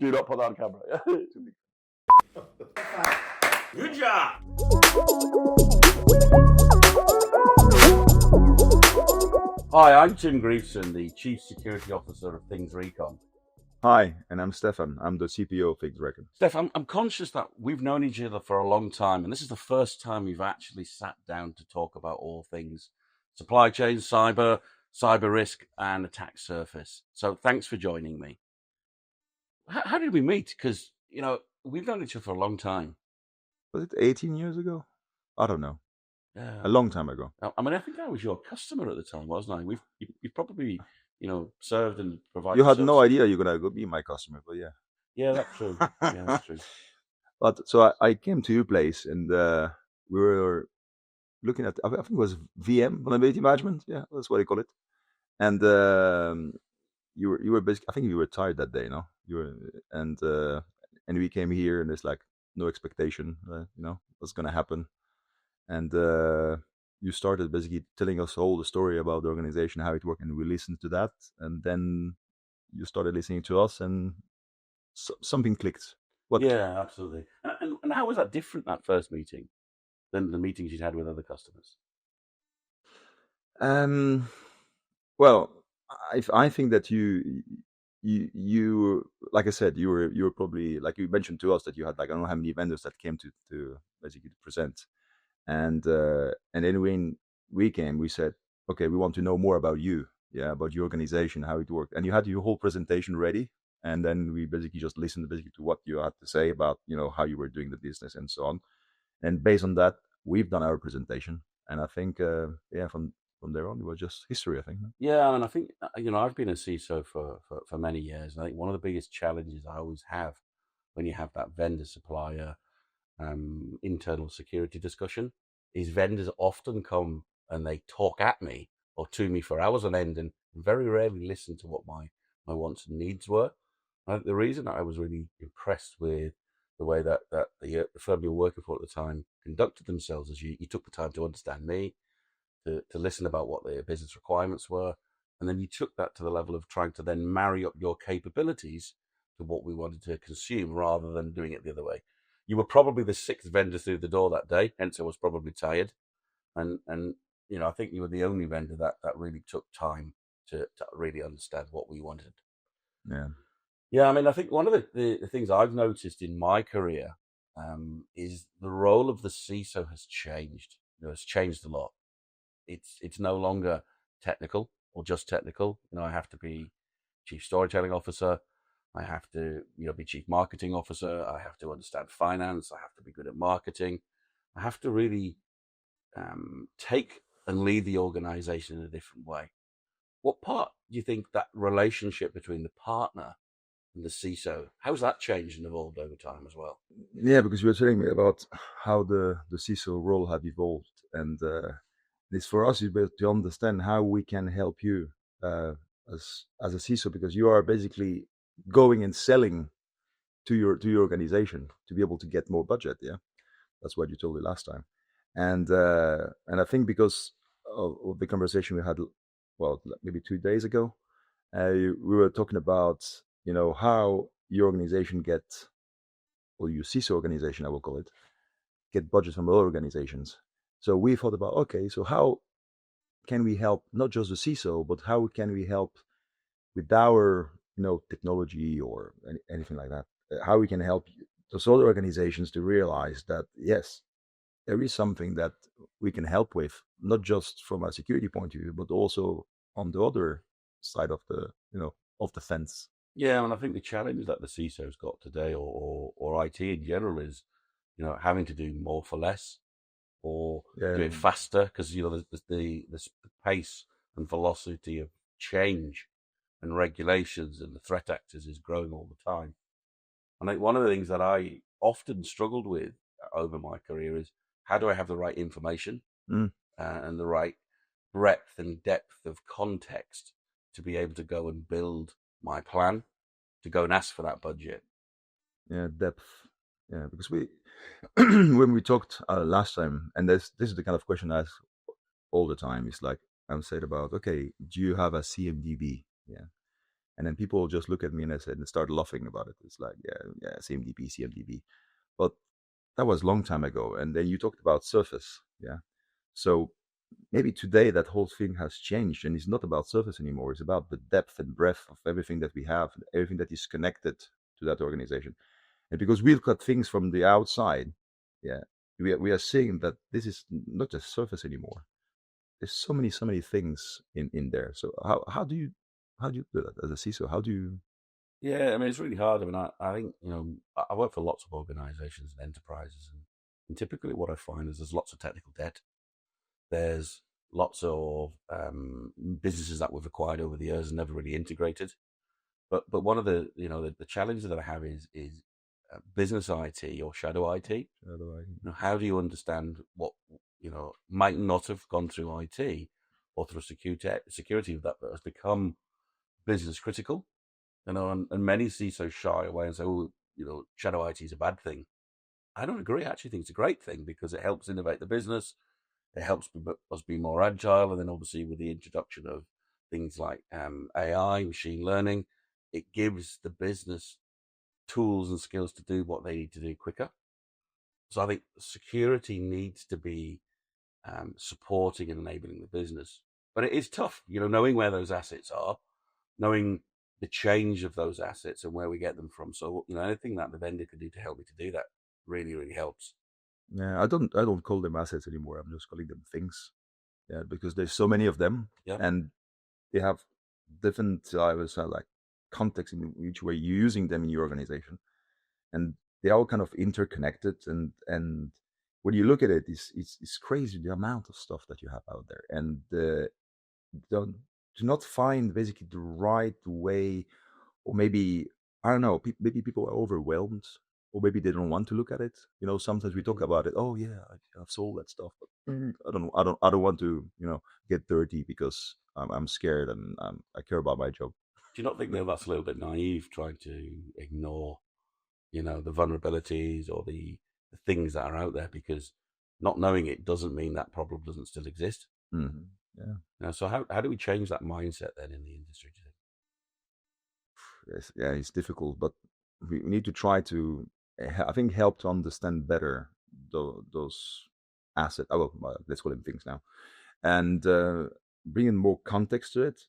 Do not put that on camera. Good job. Hi, I'm Tim Greaveson, the Chief Security Officer of Things Recon. Hi, and I'm Stefan. I'm the CPO of Things Recon. Steph, I'm conscious that we've known each other for a long time, and this is the first time we've actually sat down to talk about all things supply chain, cyber risk, and attack surface. So thanks for joining me. How did we meet? Because, we've known each other for a long time. Was it 18 years ago? I don't know. Yeah. A long time ago. I mean, I think I was your customer at the time, wasn't I? You've probably, served and provided. You had no idea you're gonna go be my customer, but yeah. Yeah, that's true. Yeah, that's true. But so I came to your place, and we were looking at, I think it was VM, vulnerability management. Yeah, that's what they call it. And you were basically, I think you were tired that day, no? You were, and we came here, and there's like no expectation, what's gonna happen. And you started basically telling us all the story about the organization, how it worked, and we listened to that. And then you started listening to us, and something clicked. What? Yeah, absolutely. And how was that different, that first meeting, than the meetings you'd had with other customers? Well, I think that you like I said, you were probably, like you mentioned to us, that you had like I don't know how many vendors that came to basically present. And then when we came, we said, okay, we want to know more about you, about your organization, how it worked. And you had your whole presentation ready, and then we basically just listened to what you had to say about how you were doing the business and so on. And based on that, we've done our presentation. And I think from there on, it was just history, I think. Yeah, and I think I've been a CISO for many years, and I think one of the biggest challenges I always have when you have that vendor supplier internal security discussion is vendors often come and they talk at me or to me for hours on end and very rarely listen to what my wants and needs were. The reason I was really impressed with the way that the firm you were working for at the time conducted themselves is you took the time to understand me, to listen about what their business requirements were, and then you took that to the level of trying to then marry up your capabilities to what we wanted to consume rather than doing it the other way. You were probably the sixth vendor through the door that day, hence I was probably tired. And I think you were the only vendor that really took time to really understand what we wanted. Yeah. Yeah, I mean, I think one of the things I've noticed in my career is the role of the CISO has changed. It's changed a lot. It's no longer technical or just technical. I have to be chief storytelling officer. I have to, be chief marketing officer. I have to understand finance. I have to be good at marketing. I have to really take and lead the organization in a different way. What part do you think that relationship between the partner and the CISO, how's that changed and evolved over time as well? Yeah, because you were telling me about how the CISO role have evolved, and this for us is to understand how we can help you as a CISO, because you are basically going and selling to your organization to be able to get more budget. Yeah, that's what you told me last time, and I think because of the conversation we had, well, maybe 2 days ago, we were talking about how your organization or your CISO organization, I will call it, get budget from other organizations. So we thought about, okay, so how can we help not just the CISO, but how can we help with our technology or anything like that? How we can help those other organizations to realize that yes, there is something that we can help with, not just from a security point of view, but also on the other side of the of the fence. Yeah, and I think the challenge that the CISO's got today, or IT in general, is having to do more for less, or do it faster, because the pace and velocity of change and regulations and the threat actors is growing all the time. And I think one of the things that I often struggled with over my career is how do I have the right information and the right breadth and depth of context to be able to go and build my plan, to go and ask for that budget. Yeah, depth. Yeah, because we when we talked last time, and this is the kind of question I ask all the time. It's like I'm said about, okay, do you have a CMDB? Yeah, And then people just look at me and I said and start laughing about it. It's like, yeah, CMDB, CMDB. But that was a long time ago. And then you talked about Surface, yeah. So maybe today that whole thing has changed and it's not about Surface anymore. It's about the depth and breadth of everything that we have, everything that is connected to that organization. And because we look at things from the outside, yeah, we are seeing that this is not just Surface anymore. There's so many things in there. So how do you do that as a CISO? How do you? Yeah, I mean, it's really hard. I mean, I think, I work for lots of organizations and enterprises, and typically what I find is there's lots of technical debt. There's lots of businesses that we've acquired over the years and never really integrated. But one of the, the challenges that I have is business IT or shadow IT. How do I? How do you understand what, might not have gone through IT or through security that has become business critical? And many CISOs shy away and say, "Oh, shadow IT is a bad thing." I don't agree. I actually think it's a great thing because it helps innovate the business. It helps us be more agile, and then obviously with the introduction of things like AI, machine learning, it gives the business tools and skills to do what they need to do quicker. So I think security needs to be supporting and enabling the business, but it is tough, knowing where those assets are, knowing the change of those assets and where we get them from. So, anything that the vendor could do to help me to do that really, really helps. Yeah, I don't call them assets anymore. I'm just calling them things. Yeah, because there's so many of them, Yeah. and they have different, I would say, like context in which way you're using them in your organization, and they're all kind of interconnected. And when you look at it, it's crazy the amount of stuff that you have out there, and don't do not find basically the right way, or maybe I don't know, maybe people are overwhelmed, or maybe they don't want to look at it. Sometimes we talk about it. Oh yeah, I've sold that stuff, but I don't want to get dirty because I'm scared and I care about my job. Do you not think though that's a little bit naive trying to ignore, the vulnerabilities or the things that are out there, because not knowing it doesn't mean that problem doesn't still exist. Mm-hmm. Yeah. So how do we change that mindset then in the industry today? Yes, yeah, it's difficult, but we need to try to, I think, help to understand better those assets. Oh, well, let's call them things now, and bringing more context to it.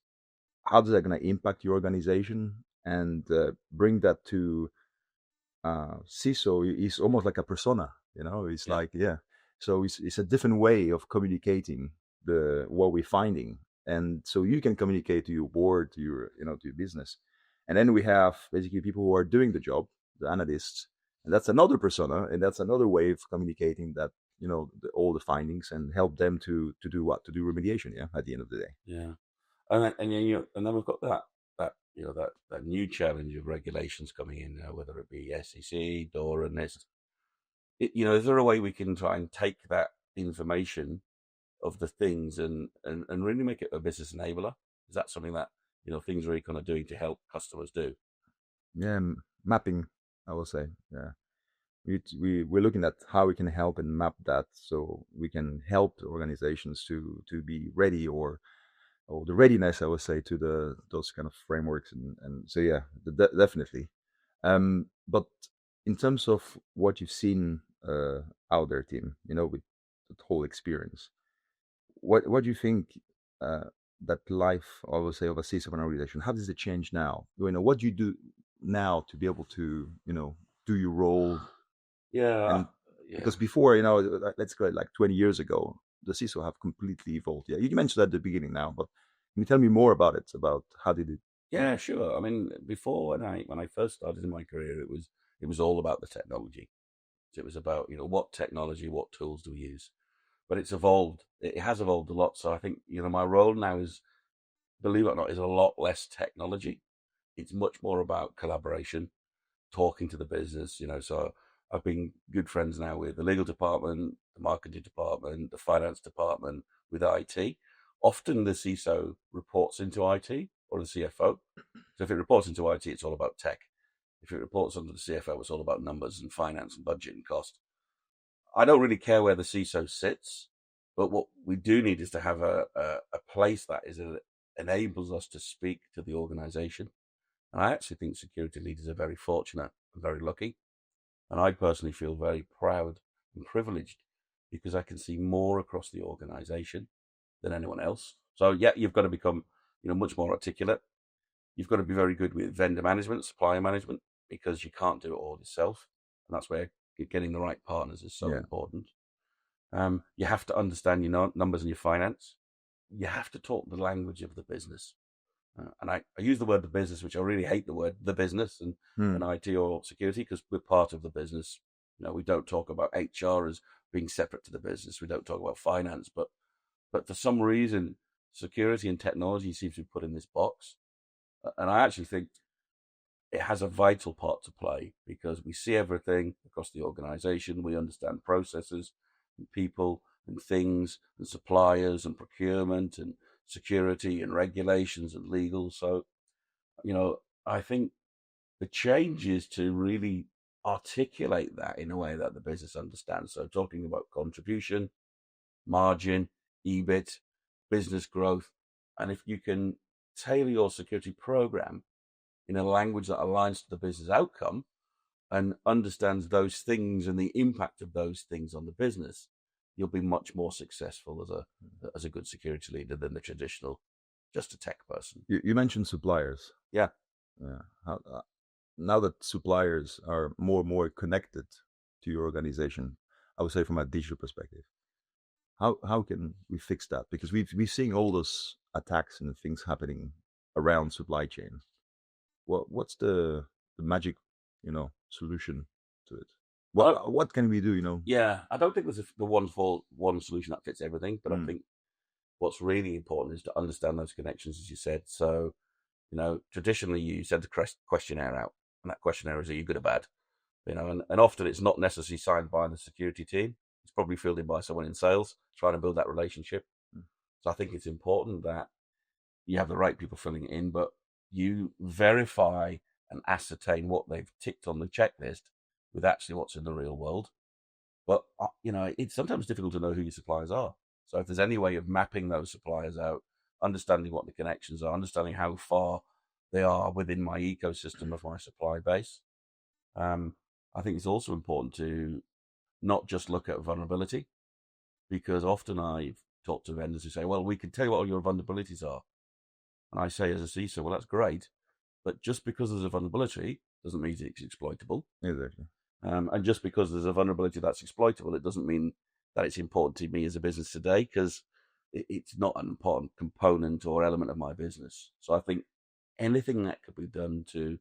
How is that going to impact your organization, and bring that to CISO is almost like a persona. It's Yeah, like, yeah. So it's a different way of communicating what we're finding, and so you can communicate to your board, to your to your business, and then we have basically people who are doing the job, the analysts, and that's another persona, and that's another way of communicating that all the findings and help them to do what to do remediation. Yeah, at the end of the day. yeah. And then we've got that new challenge of regulations coming in, whether it be SEC, DORA, NIST. Is there a way we can try and take that information of the things and really make it a business enabler? Is that something that things are kind of doing to help customers do? Yeah, mapping, I will say. Yeah. We're looking at how we can help and map that so we can help the organizations to be ready, or the readiness, I would say, to those kind of frameworks. And so yeah, definitely. But in terms of what you've seen out there, Tim, with the whole experience, what do you think uh, that life, I would say, of a CISO of an organization, how does it change now? What do you do now to be able to do your role? Yeah, And yeah, because before, let's go like 20 years ago, the CISO have completely evolved. Yeah, you mentioned that at the beginning now, but can you tell me more about it? About how did it? yeah. Sure. I mean, before when I first started in my career, it was all about the technology. So it was about what technology, what tools do we use. But it's evolved. It has evolved a lot. So I think my role now is, believe it or not, is a lot less technology. It's much more about collaboration, talking to the business. So I've been good friends now with the legal department, the marketing department, the finance department, with IT. Often the CISO reports into IT or the CFO. So if it reports into IT, it's all about tech. If it reports under the CFO, it's all about numbers and finance and budget and cost. I don't really care where the CISO sits, but what we do need is to have a place that enables us to speak to the organization. And I actually think security leaders are very fortunate and very lucky. And I personally feel very proud and privileged because I can see more across the organization than anyone else. So yeah, you've got to become, much more articulate. You've got to be very good with vendor management, supplier management, because you can't do it all yourself. And that's where getting the right partners is so Yeah. important. You have to understand your numbers and your finance. You have to talk the language of the business. And I use the word the business, which I really hate the word the business and IT or security, because we're part of the business. We don't talk about HR as being separate to the business. We don't talk about finance, but for some reason, security and technology seems to be put in this box. And I actually think it has a vital part to play because we see everything across the organization. We understand processes and people and things and suppliers and procurement and security and regulations and legal. So, I think the change is to really articulate that in a way that the business understands. So talking about contribution, margin, EBIT, business growth. And if you can tailor your security program in a language that aligns to the business outcome and understands those things and the impact of those things on the business, you'll be much more successful as a good security leader than the traditional just a tech person. You mentioned suppliers. Yeah. Now that suppliers are more and more connected to your organization, I would say from a digital perspective, how can we fix that? Because we've seen all those attacks and things happening around supply chain. What's the magic solution to it? What can we do? Yeah, I don't think there's the one solution that fits everything, but I think what's really important is to understand those connections, as you said. So, traditionally you send a questionnaire out, and that questionnaire is, are you good or bad? And often it's not necessarily signed by the security team. It's probably filled in by someone in sales trying to build that relationship. So I think it's important that you have the right people filling it in, but you verify and ascertain what they've ticked on the checklist with actually what's in the real world. But, it's sometimes difficult to know who your suppliers are. So if there's any way of mapping those suppliers out, understanding what the connections are, understanding how far they are within my ecosystem of my supply base, I think it's also important to not just look at vulnerability, because often I've talked to vendors who say, well, we can tell you what all your vulnerabilities are. And I say as a CISO, well, that's great. But just because there's a vulnerability doesn't mean it's exploitable. Exactly. And just because there's a vulnerability that's exploitable, it doesn't mean that it's important to me as a business today, because it's not an important component or element of my business. So I think anything that could be done to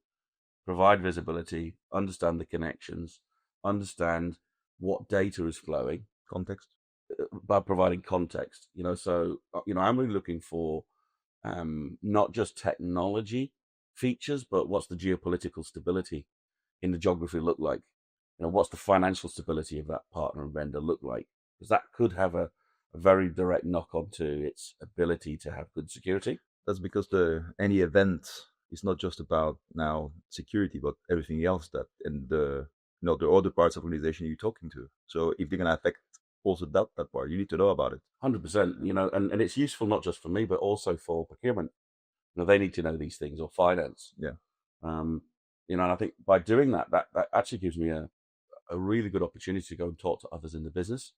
provide visibility, understand the connections, understand what data is flowing, Context. by providing context. So I'm really looking for not just technology features, but what's the geopolitical stability in the geography look like? What's the financial stability of that partner and vendor look like? Because that could have a very direct knock on to its ability to have good security. That's because any event is not just about now security, but everything else that and the other parts of the organization you're talking to. So if they're gonna affect also that part, you need to know about it. 100%. And it's useful not just for me, but also for procurement. They need to know these things, or finance. Yeah. And I think by doing that actually gives me a really good opportunity to go and talk to others in the business,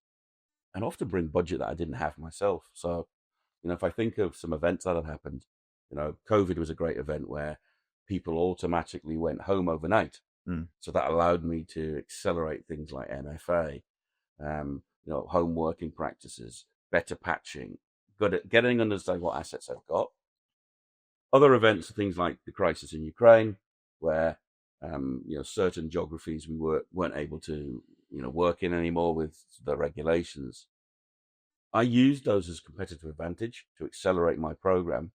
and often bring budget that I didn't have myself. So, if I think of some events that have happened, COVID was a great event where people automatically went home overnight. So that allowed me to accelerate things like MFA, home working practices, better patching, good at getting understanding what assets I've got. Other events are things like the crisis in Ukraine, where certain geographies we weren't able to work in anymore with the regulations. I used those as competitive advantage to accelerate my program,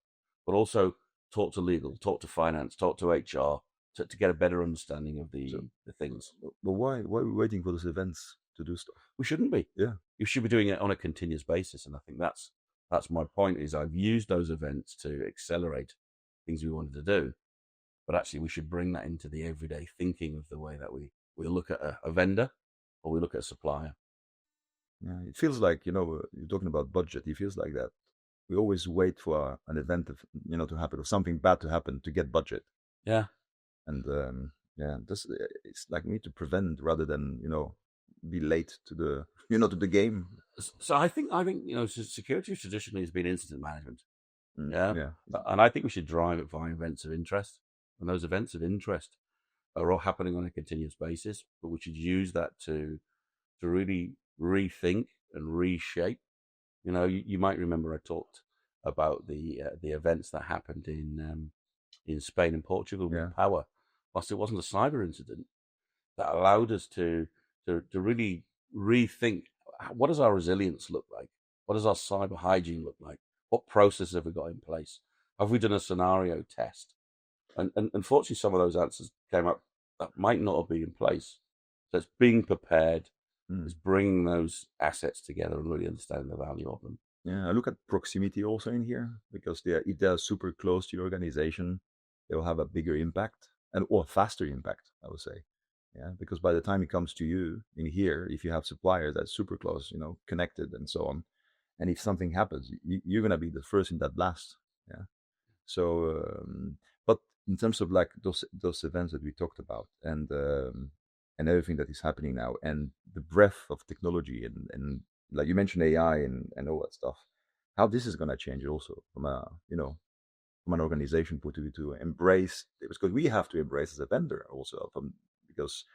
but also talk to legal, talk to finance, talk to HR to get a better understanding of the things. But why are we waiting for those events to do stuff? We shouldn't be. Yeah. You should be doing it on a continuous basis, and I think that's my point. Is I've used those events to accelerate things we wanted to do, but actually we should bring that into the everyday thinking of the way that we look at a vendor or we look at a supplier. Yeah, it feels like you're talking about budget. It feels like that we always wait for an event to happen or something bad to happen to get budget. Yeah. And this it's like we need to prevent rather than be late to the to the game. So I think security traditionally has been incident management. Yeah, Yeah. and I think we should drive it via events of interest, and those events of interest are all happening on a continuous basis. But we should use that to really rethink and reshape. You might remember I talked about the events that happened in Spain and Portugal Yeah. with power. Whilst it wasn't a cyber incident, that allowed us to really rethink what does our resilience look like? What does our cyber hygiene look like? What processes have we got in place? Have we done a scenario test? And unfortunately, some of those answers came up that might not have been in place. So it's being prepared, it's bringing those assets together and really understanding the value of them. Yeah, I look at proximity also in here because if they're super close to your organization, they will have a bigger impact or faster impact, I would say. Yeah, because by the time it comes to you in here, if you have suppliers that's super close, connected and so on, and if something happens, you're gonna be the first in that blast. Yeah. So, but in terms of like those events that we talked about, and everything that is happening now, and the breadth of technology, and like you mentioned AI and all that stuff, how this is gonna change also from a from an organization point of view to embrace, because we have to embrace as a vendor also because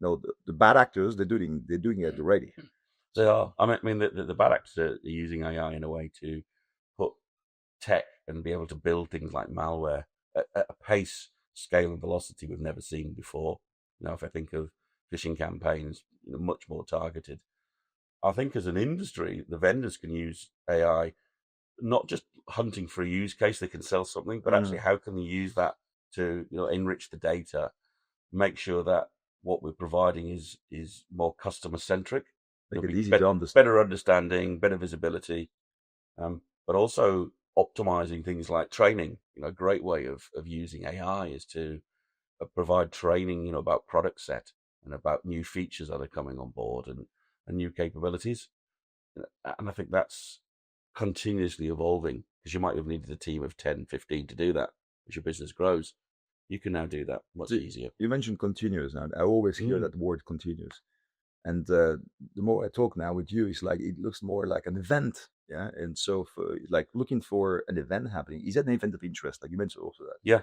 the bad actors they're doing it already. They are. I mean, the bad actors are using AI in a way to put tech and be able to build things like malware at a pace, scale, and velocity we've never seen before. If I think of phishing campaigns, much more targeted. I think as an industry, the vendors can use AI not just hunting for a use case they can sell something, but actually how can they use that to enrich the data, make sure that what we're providing is more customer centric. Make It'll it be easy to understand. better understanding, better visibility, but also optimizing things like training. A great way of using AI is to provide training, about product set and about new features that are coming on board and new capabilities. And I think that's continuously evolving because you might have needed a team of 10, 15 to do that as your business grows. You can now do that much So easier. you mentioned continuous, and I always hear that word continuous. And the more I talk now with you, it's like it looks more like an event. Yeah. And so for like looking for an event happening, is that an event of interest? Like you mentioned also that. Yeah.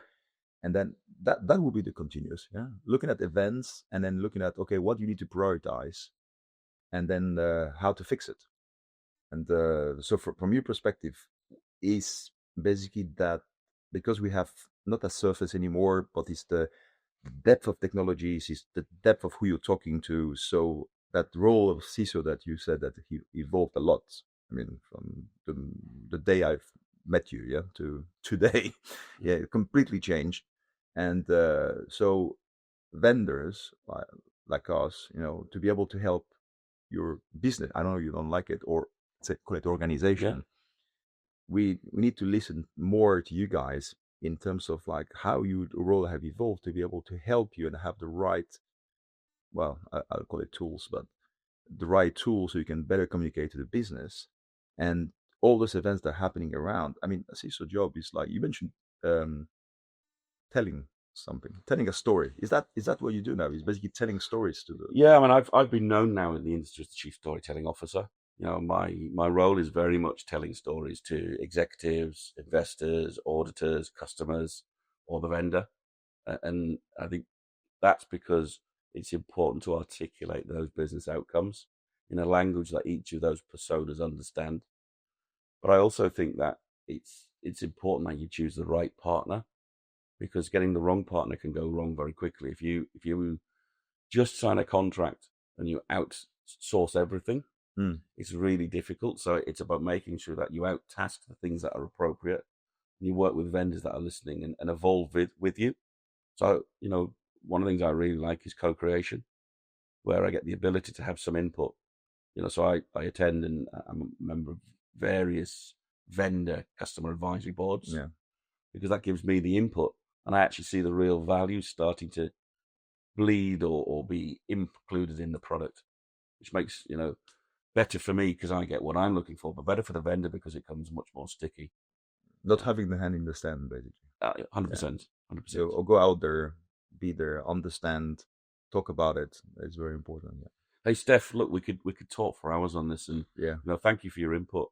And then that will be the continuous. Yeah. Looking at events and then looking at, okay, what you need to prioritize and then how to fix it. And so from your perspective, is basically that because we have not a surface anymore, but it's the depth of technologies, is the depth of who you're talking to. So that role of CISO that you said that he evolved a lot. I mean, from the day I've met you, yeah, to today, yeah, it completely changed. And so vendors like us, to be able to help your business, I don't know, you don't like it, or say, call it Yeah. organization, we need to listen more to you guys in terms of like how your role have evolved to be able to help you and have the right, well, I'll call it tools, but the right tools so you can better communicate to the business and all those events that are happening around. I mean, a CISO job is like you mentioned, um, telling something, telling a story. Is that what you do now? Is basically telling stories to the. Yeah, I mean, I've been known now in the industry as the chief storytelling officer. My role is very much telling stories to executives, investors, auditors, customers, or the vendor, and I think that's because it's important to articulate those business outcomes in a language that each of those personas understand. But I also think that it's important that you choose the right partner because getting the wrong partner can go wrong very quickly. If you just sign a contract and you outsource everything, it's really difficult. So it's about making sure that you outtask the things that are appropriate and you work with vendors that are listening and evolve with you. So, one of the things I really like is co-creation, where I get the ability to have some input. So I attend and I'm a member of various vendor customer advisory boards Yeah. because that gives me the input and I actually see the real value starting to bleed or be included in the product, which makes, better for me because I get what I'm looking for, but better for the vendor because it comes much more sticky. Not having the hand in the sand, basically. Yeah. 100%. 100%. Or go out there, be there, understand, talk about it. It's very important. Yeah. Hey, Steph, look, we could talk for hours on this, and Yeah. thank you for your input.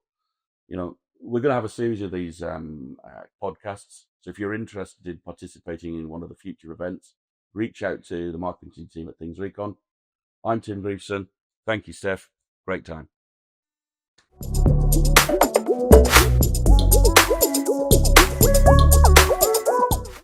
We're going to have a series of these podcasts. So if you're interested in participating in one of the future events, reach out to the marketing team at Things Recon. I'm Tim Greaveson. Thank you, Steph. Great time.